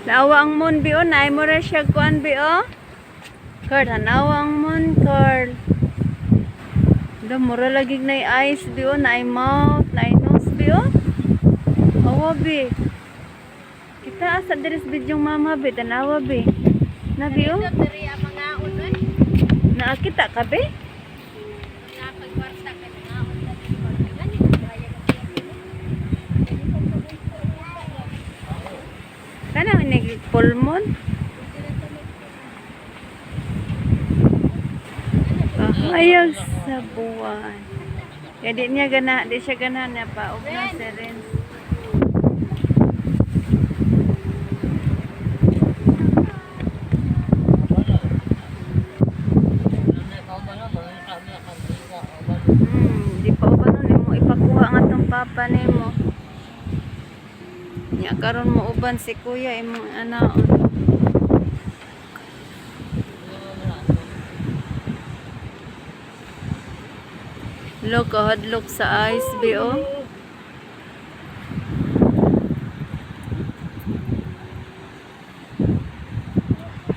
Naawa ang moon bio, naay mo ra siya kuan bio. Carl, hanawa ang moon, Carl. Da mura lagi na eyes bio, naay mouth, naay nose bio. Awa bi. Kita asa deres bidyong mama bi, tanawa bi. Na bio? Nakakita ka bi? Kana nagpulmon. Ayag sa buwan. Kaya di niya gana, di siya gana na pa og na serens. Di pa ba nun mo ipakuha nga tong papa nimo. Nya karon mo uban si kuya imong anaon. Look, hadlok sa eyes, bi, oh.